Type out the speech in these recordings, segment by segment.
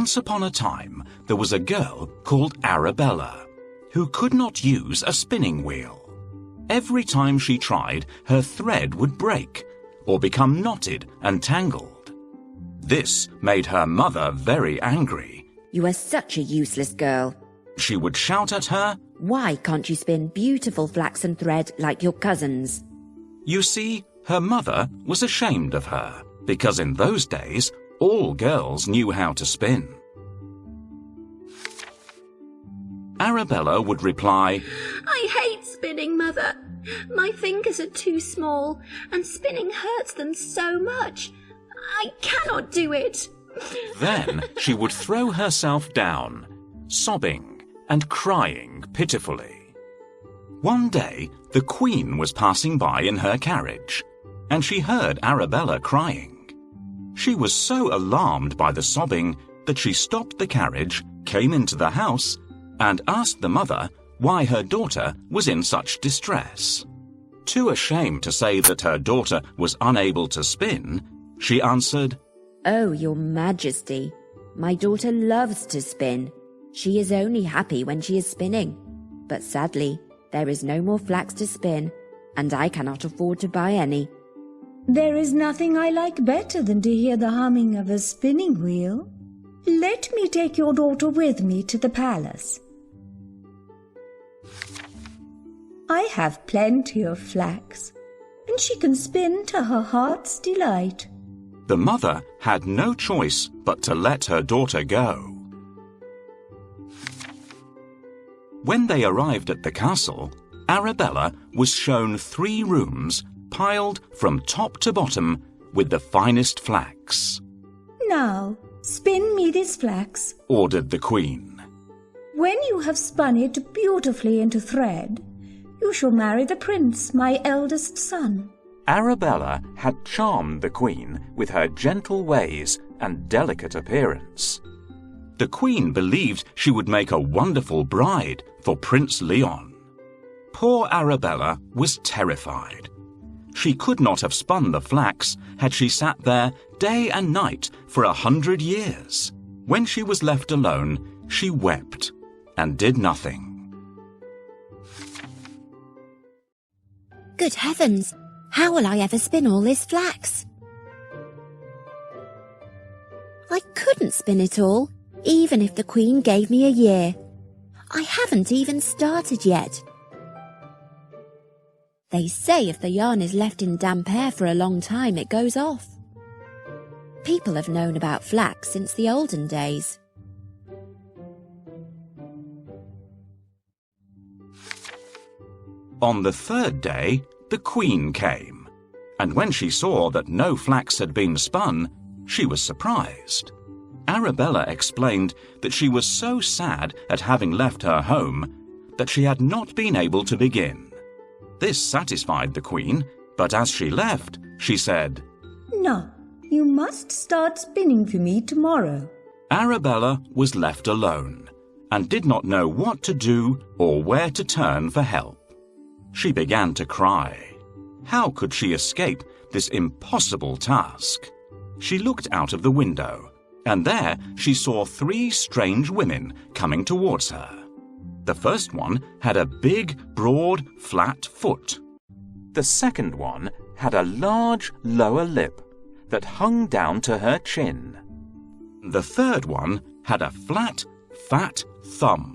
Once upon a time, there was a girl called Arabella who could not use a spinning wheel. Every time she tried, her thread would break or become knotted and tangled. This made her mother very angry. You are such a useless girl. She would shout at her. Why can't you spin beautiful flaxen thread like your cousins? You see, her mother was ashamed of her, because in those days, all girls knew how to spin. Arabella would reply, I hate spinning, Mother. My fingers are too small, and spinning hurts them so much. I cannot do it. Then she would throw herself down, sobbing and crying pitifully. One day, the Queen was passing by in her carriage, and she heard Arabella crying. She was so alarmed by the sobbing that she stopped the carriage, came into the house, and asked the mother why her daughter was in such distress. Too ashamed to say that her daughter was unable to spin, she answered, Oh, your Majesty, my daughter loves to spin. She is only happy when she is spinning. But sadly, there is no more flax to spin, and I cannot afford to buy any. There is nothing I like better than to hear the humming of a spinning wheel. Let me take your daughter with me to the palace. I have plenty of flax, and she can spin to her heart's delight. The mother had no choice but to let her daughter go. When they arrived at the castle, Arabella was shown 3 rooms piled from top to bottom with the finest flax. Now, spin me this flax, ordered the Queen. When you have spun it beautifully into thread, you shall marry the prince, my eldest son. Arabella had charmed the Queen with her gentle ways and delicate appearance. The Queen believed she would make a wonderful bride for Prince Leon. Poor Arabella was terrified. She could not have spun the flax had she sat there day and night for 100 years. When she was left alone, she wept and did nothing. Good heavens! How will I ever spin all this flax? I couldn't spin it all, even if the Queen gave me a year. I haven't even started yet. They say if the yarn is left in damp air for a long time, it goes off. People have known about flax since the olden days. On the 3rd day, the Queen came, and when she saw that no flax had been spun, she was surprised. Arabella explained that she was so sad at having left her home that she had not been able to begin. This satisfied the Queen, but as she left, she said, Now, you must start spinning for me tomorrow. Arabella was left alone and did not know what to do or where to turn for help. She began to cry. How could she escape this impossible task? She looked out of the window, and there she saw 3 strange women coming towards her. The first one had a big, broad, flat foot. The second one had a large lower lip that hung down to her chin. The third one had a flat, fat thumb.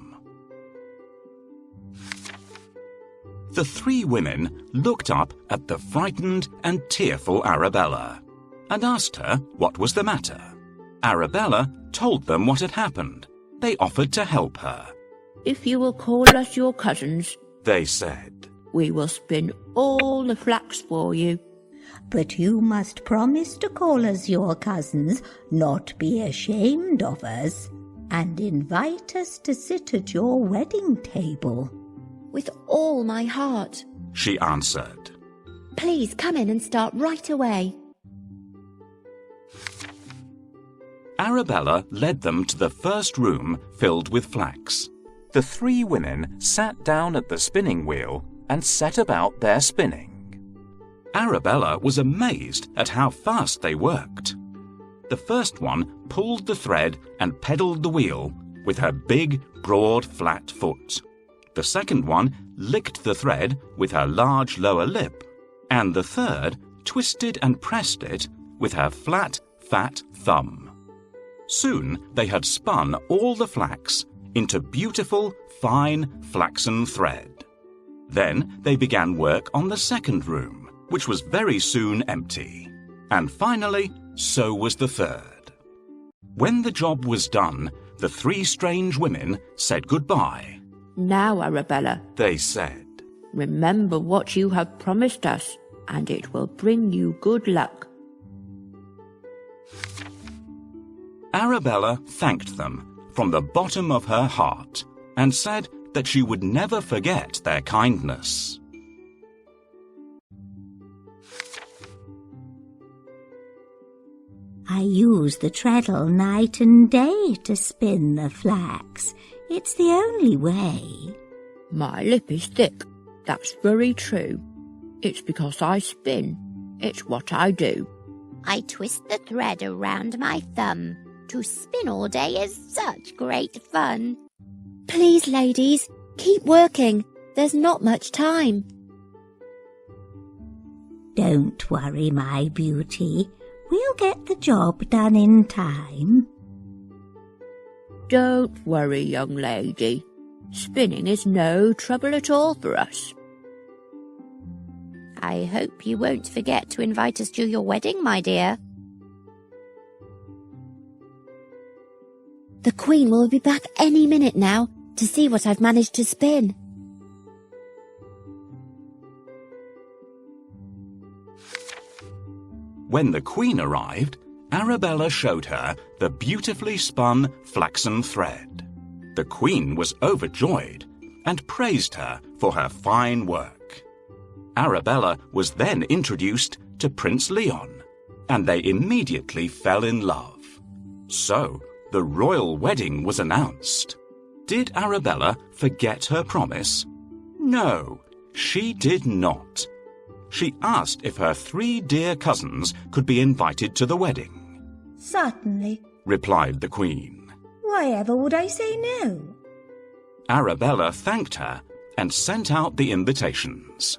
The 3 women looked up at the frightened and tearful Arabella and asked her what was the matter. Arabella told them what had happened. They offered to help her. If you will call us your cousins, they said, we will spin all the flax for you. But you must promise to call us your cousins, not be ashamed of us, and invite us to sit at your wedding table. With all my heart, she answered. Please come in and start right away. Arabella led them to the first room filled with flax. The 3 women sat down at the spinning wheel and set about their spinning. Arabella was amazed at how fast they worked. The first one pulled the thread and pedalled the wheel with her big, broad, flat foot. The second one licked the thread with her large lower lip. And the third twisted and pressed it with her flat, fat thumb. Soon they had spun all the flax into beautiful, fine, flaxen thread. Then they began work on the second room, which was very soon empty. And finally, so was the third. When the job was done, the three strange women said goodbye. Now, Arabella, They said, remember what you have promised us, and it will bring you good luck. Arabella thanked them from the bottom of her heart and said that she would never forget their kindness. I use the treadle night and day to spin the flax. It's the only way. My lip is thick. That's very true. It's because I spin. It's what I do. I twist the thread around my thumb. To spin all day is such great fun. Please, ladies, keep working. There's not much time. Don't worry, my beauty. We'll get the job done in time. Don't worry, young lady. Spinning is no trouble at all for us. I hope you won't forget to invite us to your wedding, my dear. The Queen will be back any minute now to see what I've managed to spin. When the Queen arrived, Arabella showed her the beautifully spun flaxen thread. The Queen was overjoyed and praised her for her fine work. Arabella was then introduced to Prince Leon, and they immediately fell in love. So, the royal wedding was announced. Did Arabella forget her promise? No, she did not. She asked if her three dear cousins could be invited to the wedding. Certainly, Replied the Queen. why ever would I say no? Arabella thanked her and sent out the invitations.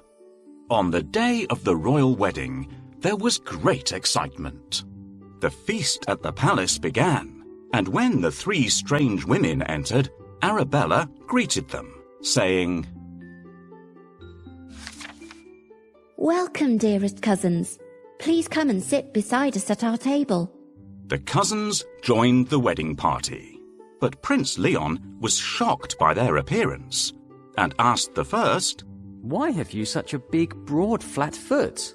On the day of the royal wedding, there was great excitement. The feast at the palace began, and when the three strange women entered, Arabella greeted them, saying, Welcome, dearest cousins. Please come and sit beside us at our table. The cousins joined the wedding party, but Prince Leon was shocked by their appearance and asked the first, Why have you such a big, broad, flat foot?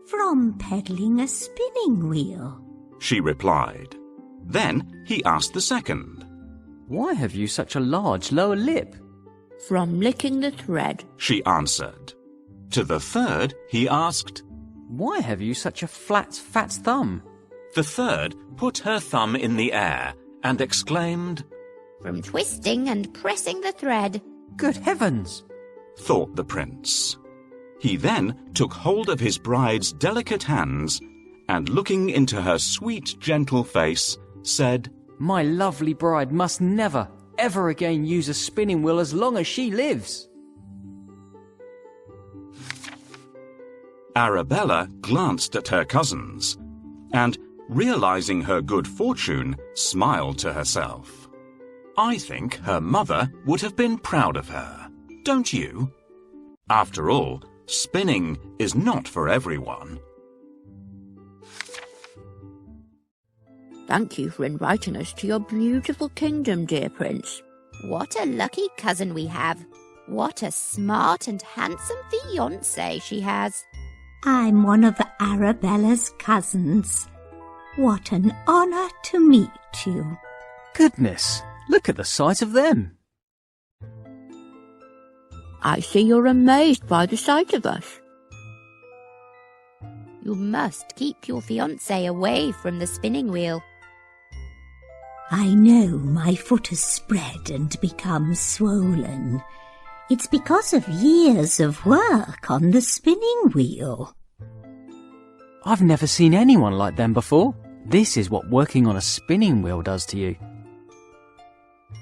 From peddling a spinning wheel. She replied. Then he asked the second. Why have you such a large lower lip? From licking the thread. She answered. To the third he asked. Why have you such a flat, fat thumb? The third put her thumb in the air and exclaimed, From twisting and pressing the thread. Good heavens! thought the prince. He then took hold of his bride's delicate hands and, looking into her sweet, gentle face, said, My lovely bride must never, ever again use a spinning wheel as long as she lives. Arabella glanced at her cousins and, realizing her good fortune, smiled to herself. I think her mother would have been proud of her, don't you? After all, spinning is not for everyone. Thank you for inviting us to your beautiful kingdom, dear Prince. What a lucky cousin we have. What a smart and handsome fiancé she has. I'm one of Arabella's cousins. What an honor to meet you. Goodness, look at the size of them. I see you're amazed by the sight of us. You must keep your fiancé away from the spinning wheel. I know my foot has spread and become swollen. It's because of years of work on the spinning wheel. I've never seen anyone like them before. This is what working on a spinning wheel does to you.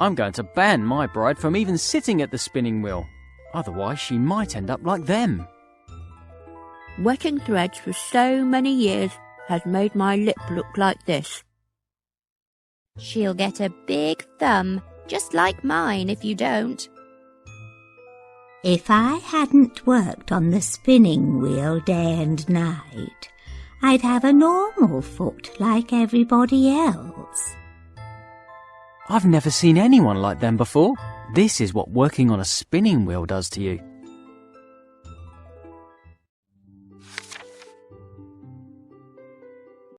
I'm going to ban my bride from even sitting at the spinning wheel. Otherwise, she might end up like them. Wetting threads for so many years has made my lip look like this. She'll get a big thumb, just like mine if you don't. If I hadn't worked on the spinning wheel day and night, I'd have a normal foot like everybody else. I've never seen anyone like them before. This is what working on a spinning wheel does to you.